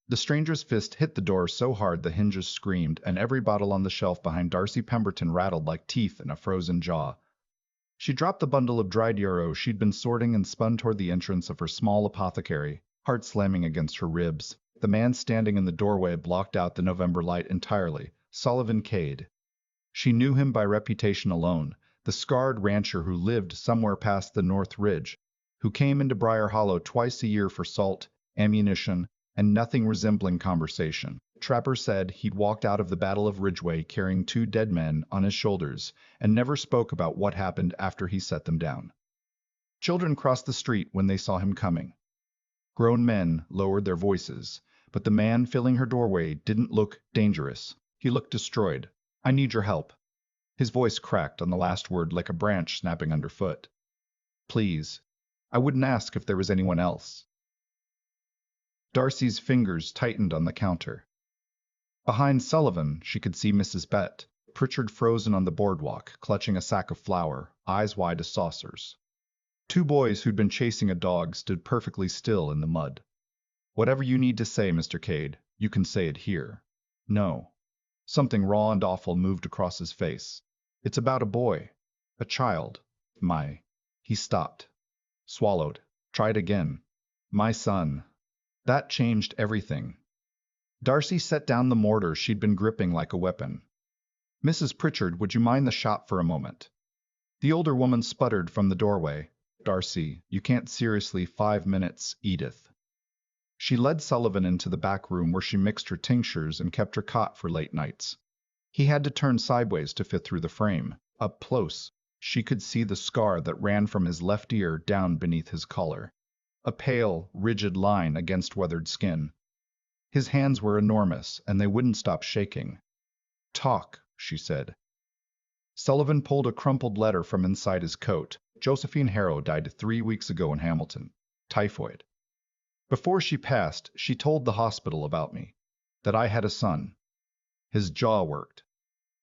The stranger's fist hit the door so hard the hinges screamed, and every bottle on the shelf behind Darcy Pemberton rattled like teeth in a frozen jaw. She dropped the bundle of dried euro she'd been sorting and spun toward the entrance of her small apothecary, heart slamming against her ribs. The man standing in the doorway blocked out the November light entirely. Sullivan Kade. She knew him by reputation alone, the scarred rancher who lived somewhere past the North Ridge, who came into Briar Hollow twice a year for salt, ammunition, and nothing resembling conversation. Trapper said he'd walked out of the Battle of Ridgeway carrying 2 dead men on his shoulders and never spoke about what happened after he set them down. Children crossed the street when they saw him coming. Grown men lowered their voices, but the man filling her doorway didn't look dangerous. He looked destroyed. "I need your help." His voice cracked on the last word like a branch snapping underfoot. "Please. I wouldn't ask if there was anyone else." Darcy's fingers tightened on the counter. Behind Sullivan, she could see Mrs. Bett, Pritchard frozen on the boardwalk, clutching a sack of flour, eyes wide as saucers. 2 boys who'd been chasing a dog stood perfectly still in the mud. "Whatever you need to say, Mr. Kade, you can say it here." "No." Something raw and awful moved across his face. "It's about a boy. A child. My—" He stopped. Swallowed. Tried again. "My son." That changed everything. Darcy set down the mortar she'd been gripping like a weapon. "Mrs. Pritchard, would you mind the shop for a moment?" The older woman sputtered from the doorway. "Darcy, you can't seriously 5 minutes, Edith." She led Sullivan into the back room where she mixed her tinctures and kept her cot for late nights. He had to turn sideways to fit through the frame. Up close, she could see the scar that ran from his left ear down beneath his collar. A pale, rigid line against weathered skin. His hands were enormous, and they wouldn't stop shaking. "Talk," she said. Sullivan pulled a crumpled letter from inside his coat. "Josephine Harrow died 3 weeks ago in Hamilton. Typhoid. Before she passed, she told the hospital about me. That I had a son." His jaw worked.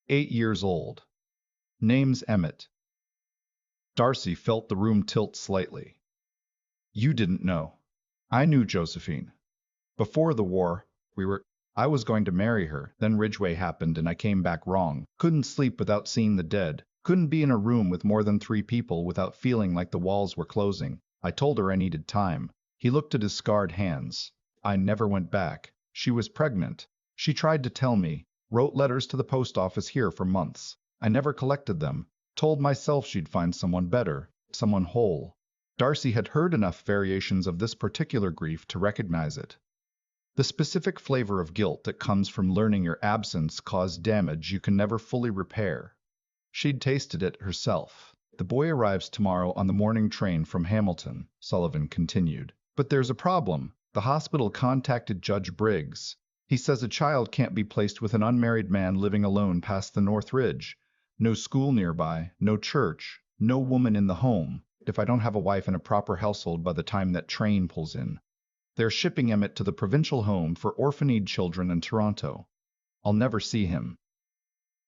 8 years old. "Name's Emmett." Darcy felt the room tilt slightly. "You didn't know." "I knew Josephine. Before the war, I was going to marry her, then Ridgeway happened and I came back wrong. Couldn't sleep without seeing the dead. Couldn't be in a room with more than 3 people without feeling like the walls were closing. I told her I needed time." He looked at his scarred hands. "I never went back. She was pregnant. She tried to tell me. Wrote letters to the post office here for months. I never collected them. Told myself she'd find someone better, someone whole." Darcy had heard enough variations of this particular grief to recognize it. The specific flavor of guilt that comes from learning your absence caused damage you can never fully repair. She'd tasted it herself. "The boy arrives tomorrow on the morning train from Hamilton," Sullivan continued. "But there's a problem. The hospital contacted Judge Briggs. He says a child can't be placed with an unmarried man living alone past the North Ridge. No school nearby, no church, no woman in the home, if I don't have a wife and a proper household by the time that train pulls in. They're shipping Emmett to the provincial home for orphanage children in Toronto. I'll never see him."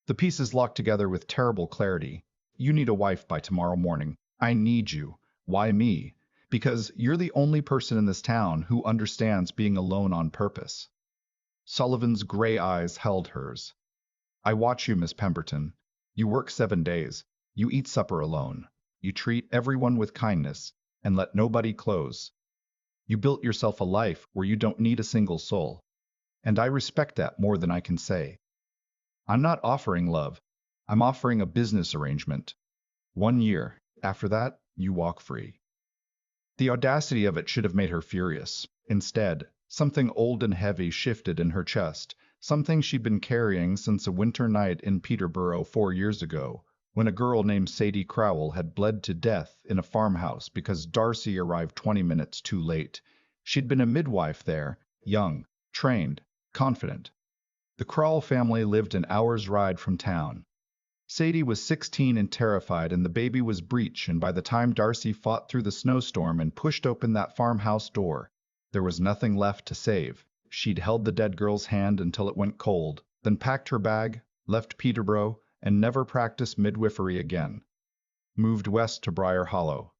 The pieces locked together with terrible clarity. "You need a wife by tomorrow morning. I need you." "Why me?" "Because you're the only person in this town who understands being alone on purpose." Sullivan's gray eyes held hers. "I watch you, Miss Pemberton. You work 7 days. You eat supper alone. You treat everyone with kindness, and let nobody close. You built yourself a life where you don't need a single soul. And I respect that more than I can say. I'm not offering love. I'm offering a business arrangement. 1 year. After that, you walk free." The audacity of it should have made her furious. Instead, something old and heavy shifted in her chest, something she'd been carrying since a winter night in Peterborough 4 years ago, when a girl named Sadie Crowell had bled to death in a farmhouse because Darcy arrived 20 minutes too late. She'd been a midwife there, young, trained, confident. The Crowell family lived an hour's ride from town. Sadie was 16 and terrified, and the baby was breech, and by the time Darcy fought through the snowstorm and pushed open that farmhouse door, there was nothing left to save. She'd held the dead girl's hand until it went cold, then packed her bag, left Peterborough, and never practiced midwifery again. Moved west to Briar Hollow.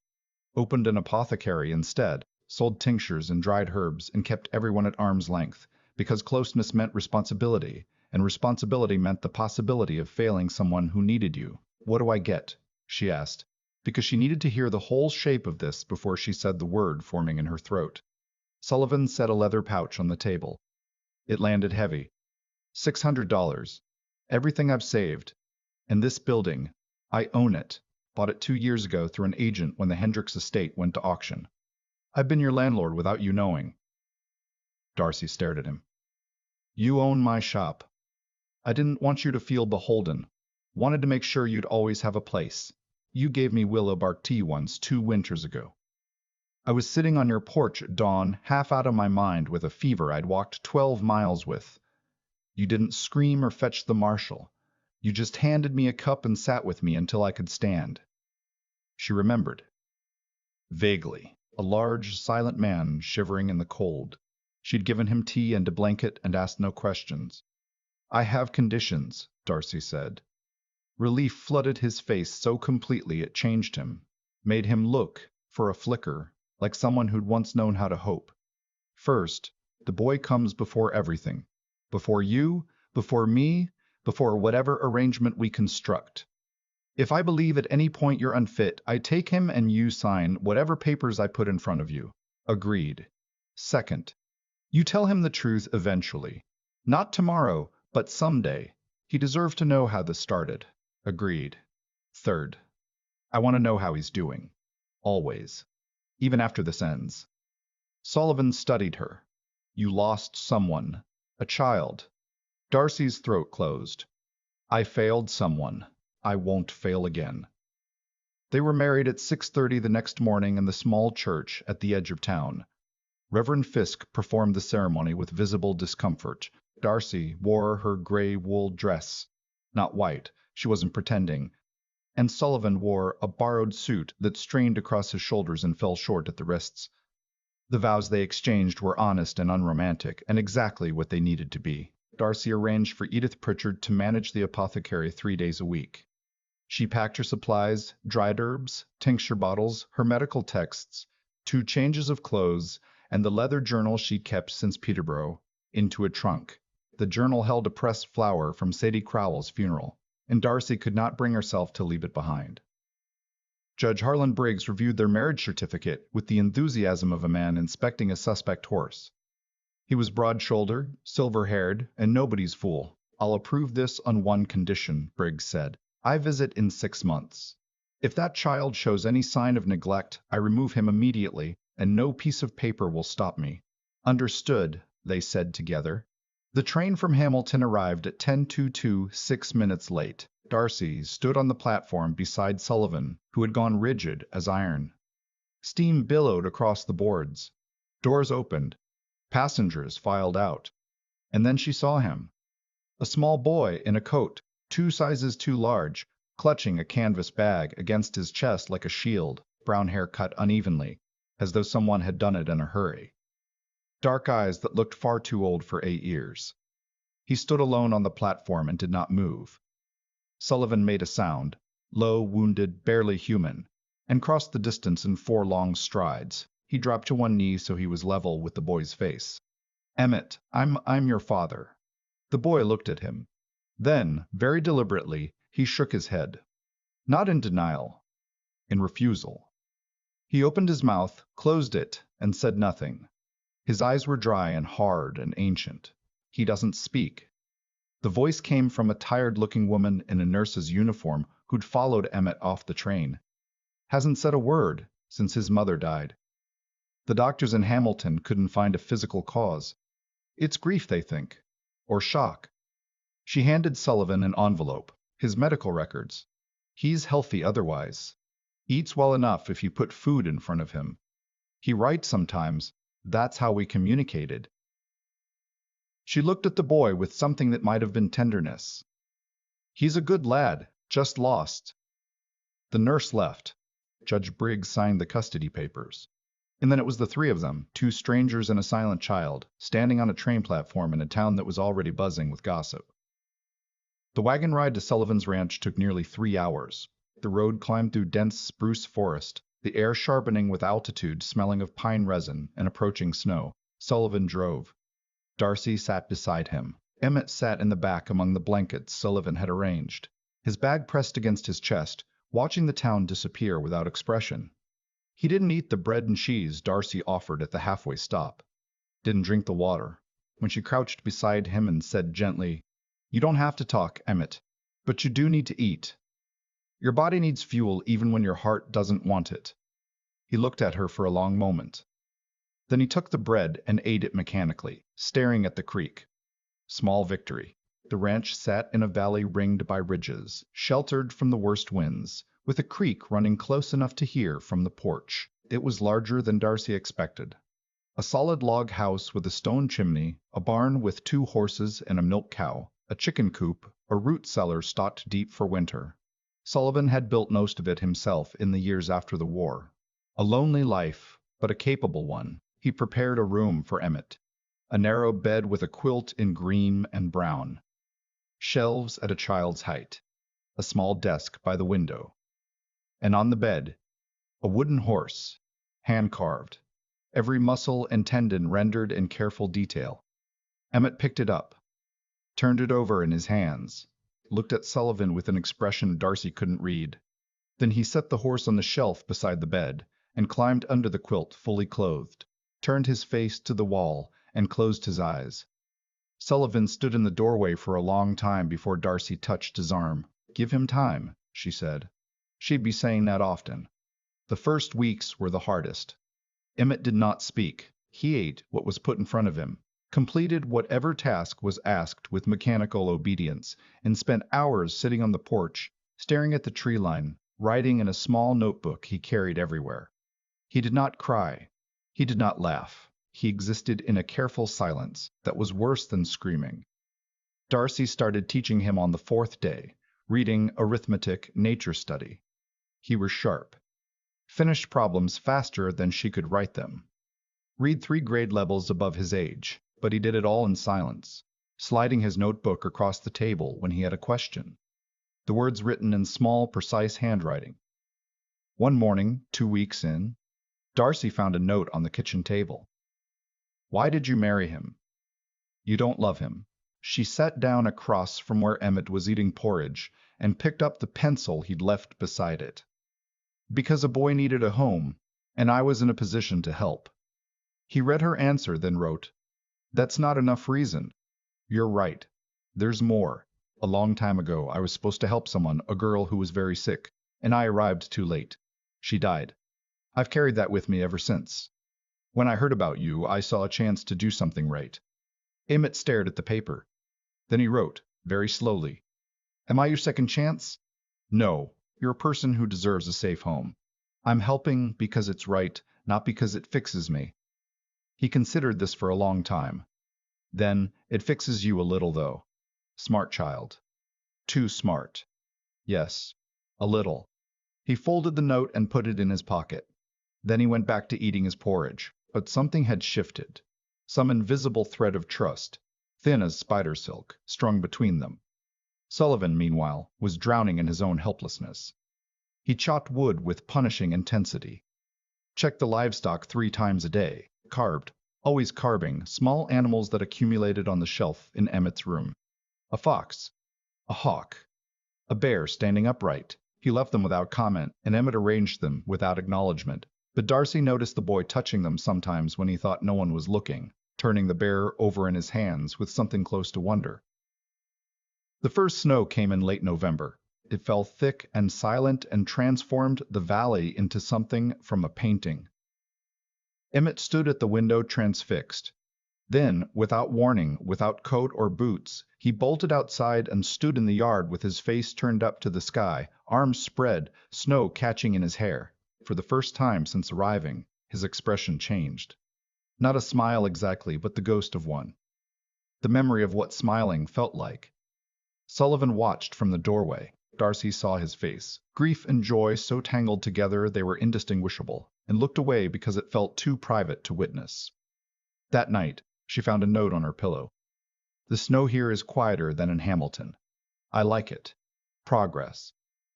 Opened an apothecary instead, sold tinctures and dried herbs, and kept everyone at arm's length. Because closeness meant responsibility, and responsibility meant the possibility of failing someone who needed you. What do I get? She asked, because she needed to hear the whole shape of this before she said the word forming in her throat. Sullivan set a leather pouch on the table. It landed heavy. $600. Everything I've saved. And this building. I own it. Bought it 2 years ago through an agent when the Hendricks estate went to auction. I've been your landlord without you knowing. Darcy stared at him. You own my shop. I didn't want you to feel beholden. Wanted to make sure you'd always have a place. You gave me willow bark tea once 2 winters ago. I was sitting on your porch at dawn, half out of my mind with a fever I'd walked 12 miles with. You didn't scream or fetch the marshal. You just handed me a cup and sat with me until I could stand. She remembered. Vaguely, a large, silent man shivering in the cold. She'd given him tea and a blanket and asked no questions. I have conditions, Darcy said. Relief flooded his face so completely it changed him, made him look, for a flicker, like someone who'd once known how to hope. First, the boy comes before everything. Before you, before me, before whatever arrangement we construct. If I believe at any point you're unfit, I take him and you sign whatever papers I put in front of you. Agreed. Second, you tell him the truth eventually. Not tomorrow, but someday. He deserves to know how this started. Agreed. Third, I want to know how he's doing. Always. Even after this ends. Sullivan studied her. You lost someone. A child. Darcy's throat closed. I failed someone. I won't fail again. They were married at 6:30 the next morning in the small church at the edge of town. Reverend Fisk performed the ceremony with visible discomfort. Darcy wore her gray wool dress. Not white, she wasn't pretending. And Sullivan wore a borrowed suit that strained across his shoulders and fell short at the wrists. The vows they exchanged were honest and unromantic, and exactly what they needed to be. Darcy arranged for Edith Pritchard to manage the apothecary 3 days a week. She packed her supplies, dried herbs, tincture bottles, her medical texts, 2 changes of clothes, and the leather journal she'd kept since Peterborough, into a trunk. The journal held a pressed flower from Sadie Crowell's funeral, and Darcy could not bring herself to leave it behind. Judge Harlan Briggs reviewed their marriage certificate with the enthusiasm of a man inspecting a suspect horse. He was broad-shouldered, silver-haired, and nobody's fool. I'll approve this on one condition, Briggs said. I visit in 6 months. If that child shows any sign of neglect, I remove him immediately, and no piece of paper will stop me. Understood, they said together. The train from Hamilton arrived at 10:22, 6 minutes late. Darcy stood on the platform beside Sullivan, who had gone rigid as iron. Steam billowed across the boards. Doors opened. Passengers filed out. And then she saw him. A small boy in a coat, 2 sizes too large, clutching a canvas bag against his chest like a shield, brown hair cut unevenly, as though someone had done it in a hurry. Dark eyes that looked far too old for 8 years. He stood alone on the platform and did not move. Sullivan made a sound, low, wounded, barely human, and crossed the distance in 4 long strides. He dropped to one knee so he was level with the boy's face. Emmett, I'm your father. The boy looked at him. Then, very deliberately, he shook his head. Not in denial, in refusal. He opened his mouth, closed it, and said nothing. His eyes were dry and hard and ancient. He doesn't speak. The voice came from a tired-looking woman in a nurse's uniform who'd followed Emmett off the train. Hasn't said a word since his mother died. The doctors in Hamilton couldn't find a physical cause. It's grief, they think. Or shock. She handed Sullivan an envelope, his medical records. He's healthy otherwise. Eats well enough if you put food in front of him. He writes sometimes. That's how we communicated. She looked at the boy with something that might have been tenderness. He's a good lad, just lost. The nurse left. Judge Briggs signed the custody papers. And then it was the 3 of them, 2 strangers and a silent child, standing on a train platform in a town that was already buzzing with gossip. The wagon ride to Sullivan's ranch took nearly 3 hours. The road climbed through dense spruce forest, the air sharpening with altitude, smelling of pine resin and approaching snow. Sullivan drove. Darcy sat beside him. Emmett sat in the back among the blankets Sullivan had arranged, his bag pressed against his chest, watching the town disappear without expression. He didn't eat the bread and cheese Darcy offered at the halfway stop, didn't drink the water. When she crouched beside him and said gently, "You don't have to talk, Emmett, but you do need to eat. Your body needs fuel even when your heart doesn't want it." He looked at her for a long moment. Then he took the bread and ate it mechanically, staring at the creek. Small victory. The ranch sat in a valley ringed by ridges, sheltered from the worst winds, with a creek running close enough to hear from the porch. It was larger than Darcy expected. A solid log house with a stone chimney, a barn with 2 horses and a milk cow, a chicken coop, a root cellar stocked deep for winter. Sullivan had built most of it himself in the years after the war. A lonely life, but a capable one. He prepared a room for Emmett. A narrow bed with a quilt in green and brown. Shelves at a child's height. A small desk by the window. And on the bed, a wooden horse, hand-carved, every muscle and tendon rendered in careful detail. Emmett picked it up, turned it over in his hands, looked at Sullivan with an expression Darcy couldn't read. Then he set the horse on the shelf beside the bed, and climbed under the quilt fully clothed, turned his face to the wall, and closed his eyes. Sullivan stood in the doorway for a long time before Darcy touched his arm. "Give him time," she said. She'd be saying that often. The first weeks were the hardest. Emmett did not speak. He ate what was put in front of him, completed whatever task was asked with mechanical obedience, and spent hours sitting on the porch, staring at the tree line, writing in a small notebook he carried everywhere. He did not cry. He did not laugh. He existed in a careful silence that was worse than screaming. Darcy started teaching him on the 4th day, reading, arithmetic, nature study. He was sharp. Finished problems faster than she could write them. Read 3 grade levels above his age, but he did it all in silence, sliding his notebook across the table when he had a question. The words written in small, precise handwriting. One morning, 2 weeks in, Darcy found a note on the kitchen table. "Why did you marry him? You don't love him." She sat down across from where Emmett was eating porridge and picked up the pencil he'd left beside it. "Because a boy needed a home, and I was in a position to help." He read her answer, then wrote, "That's not enough reason. You're right. There's more. A long time ago, I was supposed to help someone, a girl who was very sick, and I arrived too late. She died. I've carried that with me ever since. When I heard about you, I saw a chance to do something right." Emmett stared at the paper. Then he wrote, very slowly, "Am I your second chance? No, you're a person who deserves a safe home. I'm helping because it's right, not because it fixes me." He considered this for a long time. Then, "It fixes you a little, though. Smart child. Too smart. Yes, a little." He folded the note and put it in his pocket. Then he went back to eating his porridge, but something had shifted. Some invisible thread of trust, thin as spider silk, strung between them. Sullivan, meanwhile, was drowning in his own helplessness. He chopped wood with punishing intensity. Checked the livestock 3 times a day, carved, always carving, small animals that accumulated on the shelf in Emmett's room. A fox, a hawk, a bear standing upright. He left them without comment, and Emmett arranged them without acknowledgement. But Darcy noticed the boy touching them sometimes when he thought no one was looking, turning the bear over in his hands with something close to wonder. The first snow came in late November. It fell thick and silent and transformed the valley into something from a painting. Emmett stood at the window transfixed. Then, without warning, without coat or boots, he bolted outside and stood in the yard with his face turned up to the sky, arms spread, snow catching in his hair. For the first time since arriving, his expression changed. Not a smile exactly, but the ghost of one. The memory of what smiling felt like. Sullivan watched from the doorway. Darcy saw his face, grief and joy so tangled together they were indistinguishable, and looked away because it felt too private to witness. That night, she found a note on her pillow. "The snow here is quieter than in Hamilton. I like it. Progress."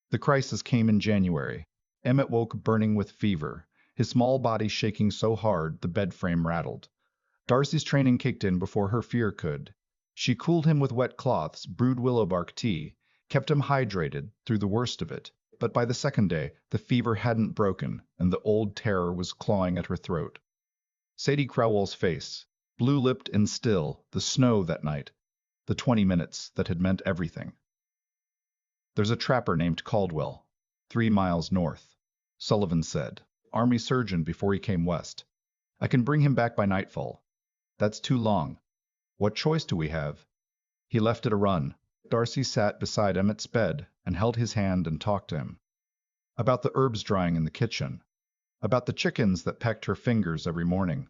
The crisis came in January. Emmett woke burning with fever, his small body shaking so hard the bed frame rattled. Darcy's training kicked in before her fear could. She cooled him with wet cloths, brewed willowbark tea, kept him hydrated through the worst of it. But by the second day, the fever hadn't broken, and the old terror was clawing at her throat. Sadie Crowell's face, blue-lipped and still, the snow that night, the 20 minutes that had meant everything. There's a trapper named Caldwell, 3 miles north, Sullivan said, Army surgeon before he came west. I can bring him back by nightfall. That's too long. What choice do we have? He left it a run. Darcy sat beside Emmett's bed and held his hand and talked to him. About the herbs drying in the kitchen. About the chickens that pecked her fingers every morning.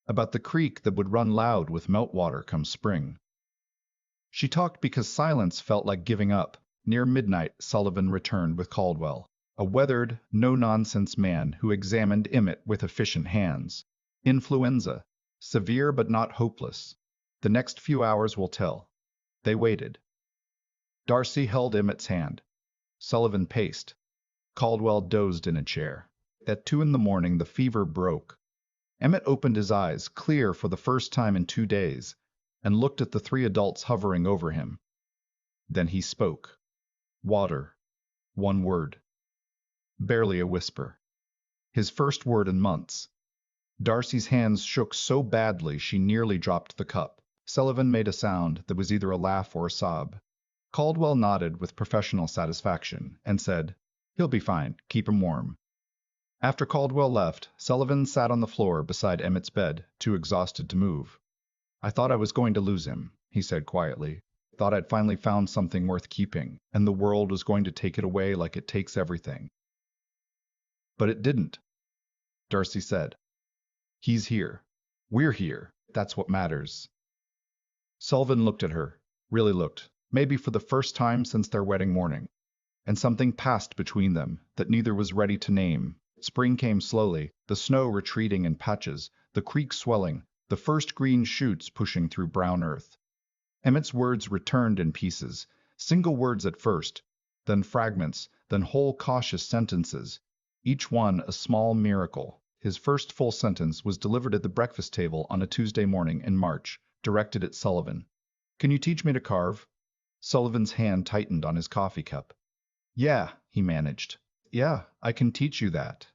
About the creek that would run loud with meltwater come spring. She talked because silence felt like giving up. Near midnight, Sullivan returned with Caldwell, a weathered, no-nonsense man who examined Emmett with efficient hands. Influenza. Severe but not hopeless. The next few hours will tell. They waited. Darcy held Emmett's hand. Sullivan paced. Caldwell dozed in a chair. At 2 in the morning, the fever broke. Emmett opened his eyes, clear for the first time in 2 days, and looked at the 3 adults hovering over him. Then he spoke. Water. 1 word. Barely a whisper. His first word in months. Darcy's hands shook so badly she nearly dropped the cup. Sullivan made a sound that was either a laugh or a sob. Caldwell nodded with professional satisfaction and said, He'll be fine. Keep him warm. After Caldwell left, Sullivan sat on the floor beside Emmett's bed, too exhausted to move. I thought I was going to lose him, he said quietly. Thought I'd finally found something worth keeping, and the world was going to take it away like it takes everything. But it didn't, Darcy said. He's here. We're here. That's what matters. Sullivan looked at her, really looked, maybe for the first time since their wedding morning. And something passed between them that neither was ready to name. Spring came slowly, the snow retreating in patches, the creek swelling, the first green shoots pushing through brown earth. Emmett's words returned in pieces, single words at first, then fragments, then whole cautious sentences, each one a small miracle. His first full sentence was delivered at the breakfast table on a Tuesday morning in March, directed at Sullivan. Can you teach me to carve? Sullivan's hand tightened on his coffee cup. Yeah, he managed. Yeah, I can teach you that.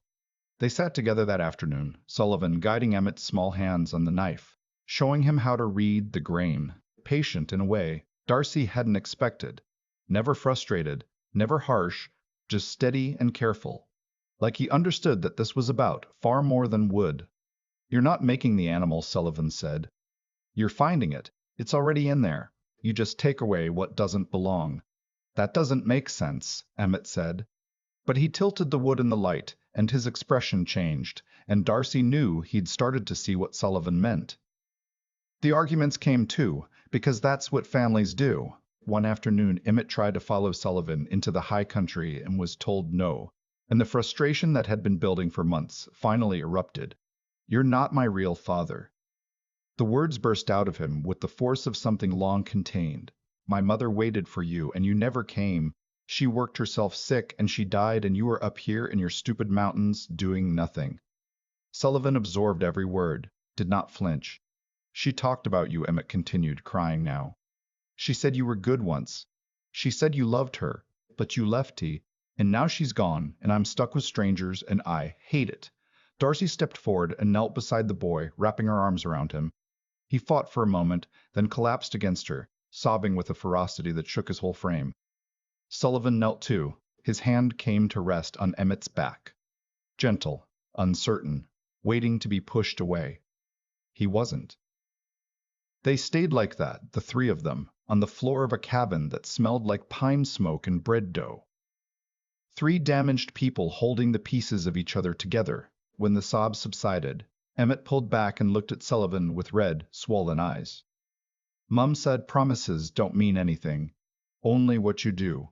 They sat together that afternoon, Sullivan guiding Emmett's small hands on the knife, showing him how to read the grain, patient in a way Darcy hadn't expected. Never frustrated, never harsh, just steady and careful. Like he understood that this was about far more than wood. You're not making the animal, Sullivan said. You're finding it. It's already in there. You just take away what doesn't belong. That doesn't make sense, Emmett said. But he tilted the wood in the light, and his expression changed, and Darcy knew he'd started to see what Sullivan meant. The arguments came too, because that's what families do. One afternoon, Emmett tried to follow Sullivan into the high country and was told no. And the frustration that had been building for months finally erupted. You're not my real father. The words burst out of him with the force of something long contained. My mother waited for you, and you never came. She worked herself sick, and she died, and you were up here in your stupid mountains doing nothing. Sullivan absorbed every word, did not flinch. She talked about you, Emmett continued, crying now. She said you were good once. She said you loved her, but you left T. And now she's gone, and I'm stuck with strangers, and I hate it. Darcy stepped forward and knelt beside the boy, wrapping her arms around him. He fought for a moment, then collapsed against her, sobbing with a ferocity that shook his whole frame. Sullivan knelt too. His hand came to rest on Emmett's back. Gentle, uncertain, waiting to be pushed away. He wasn't. They stayed like that, the 3 of them, on the floor of a cabin that smelled like pine smoke and bread dough. 3 damaged people holding the pieces of each other together. When the sobs subsided, Emmett pulled back and looked at Sullivan with red, swollen eyes. Mum said promises don't mean anything, only what you do.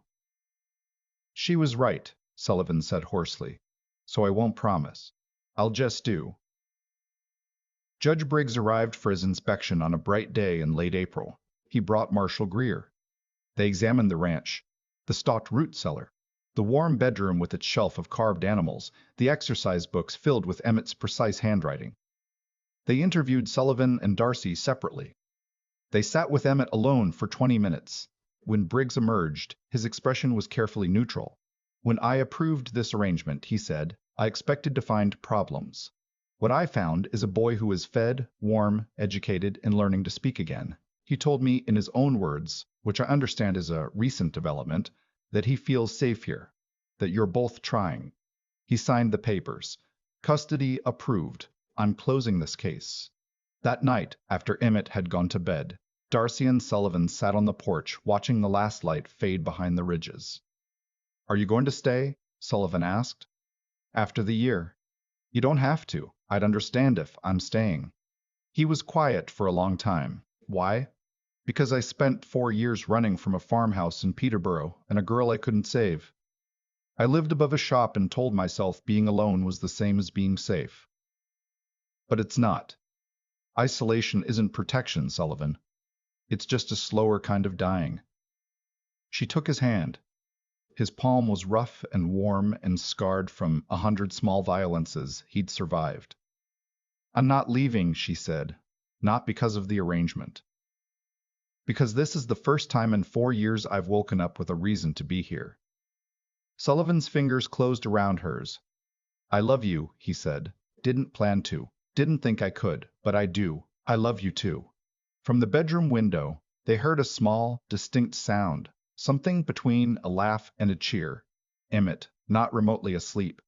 She was right, Sullivan said hoarsely, so I won't promise. I'll just do. Judge Briggs arrived for his inspection on a bright day in late April. He brought Marshal Greer. They examined the ranch, the stocked root cellar, the warm bedroom with its shelf of carved animals, the exercise books filled with Emmett's precise handwriting. They interviewed Sullivan and Darcy separately. They sat with Emmett alone for 20 minutes. When Briggs emerged, his expression was carefully neutral. When I approved this arrangement, he said, I expected to find problems. What I found is a boy who is fed, warm, educated, and learning to speak again. He told me in his own words, which I understand is a recent development, that he feels safe here, that you're both trying. He signed the papers. Custody approved. I'm closing this case. That night, after Emmett had gone to bed, Darcy and Sullivan sat on the porch watching the last light fade behind the ridges. Are you going to stay? Sullivan asked. After the year. You don't have to. I'd understand if I'm staying. He was quiet for a long time. Why? Because I spent 4 years running from a farmhouse in Peterborough and a girl I couldn't save. I lived above a shop and told myself being alone was the same as being safe. But it's not. Isolation isn't protection, Sullivan. It's just a slower kind of dying. She took his hand. His palm was rough and warm and scarred from 100 small violences he'd survived. I'm not leaving, she said, not because of the arrangement. Because this is the first time in 4 years I've woken up with a reason to be here. Sullivan's fingers closed around hers. I love you, he said. Didn't plan to. Didn't think I could, but I do. I love you too. From the bedroom window, they heard a small, distinct sound, something between a laugh and a cheer. Emmett, not remotely asleep.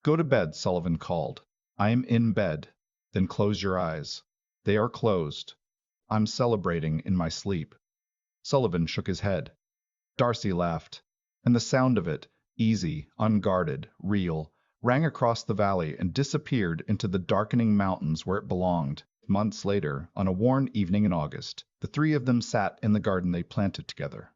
Go to bed, Sullivan called. I'm in bed. Then close your eyes. They are closed. I'm celebrating in my sleep. Sullivan shook his head. Darcy laughed, and the sound of it, easy, unguarded, real, rang across the valley and disappeared into the darkening mountains where it belonged. Months later, on a warm evening in August, the three of them sat in the garden they planted together.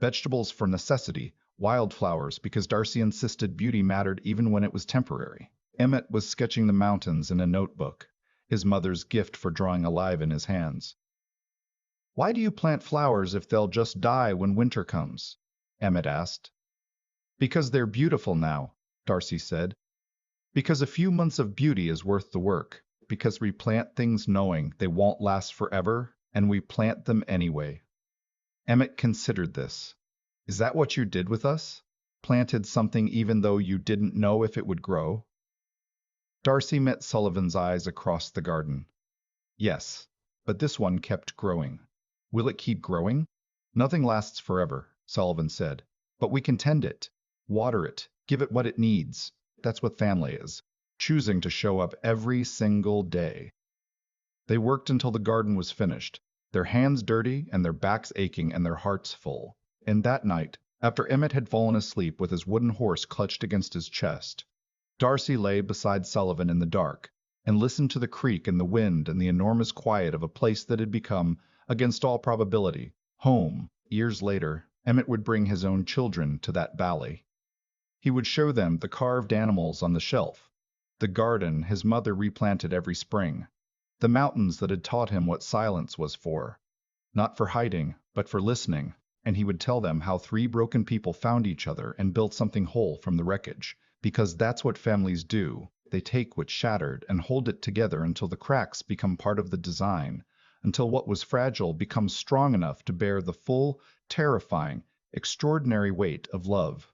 Vegetables for necessity, wildflowers because Darcy insisted beauty mattered even when it was temporary. Emmett was sketching the mountains in a notebook, his mother's gift for drawing alive in his hands. Why do you plant flowers if they'll just die when winter comes? Emmett asked. Because they're beautiful now, Darcy said. Because a few months of beauty is worth the work. Because we plant things knowing they won't last forever, and we plant them anyway. Emmett considered this. Is that what you did with us? Planted something even though you didn't know if it would grow? Darcy met Sullivan's eyes across the garden. Yes, but this one kept growing. Will it keep growing? Nothing lasts forever, Sullivan said. But we can tend it, water it, give it what it needs. That's what family is. Choosing to show up every single day. They worked until the garden was finished, their hands dirty and their backs aching and their hearts full. And that night, after Emmett had fallen asleep with his wooden horse clutched against his chest, Darcy lay beside Sullivan in the dark and listened to the creek and the wind and the enormous quiet of a place that had become, against all probability, home. Years later, Emmett would bring his own children to that valley. He would show them the carved animals on the shelf, the garden his mother replanted every spring, the mountains that had taught him what silence was for, not for hiding, but for listening, and he would tell them how 3 broken people found each other and built something whole from the wreckage, because that's what families do. They take what's shattered and hold it together until the cracks become part of the design, until what was fragile becomes strong enough to bear the full, terrifying, extraordinary weight of love.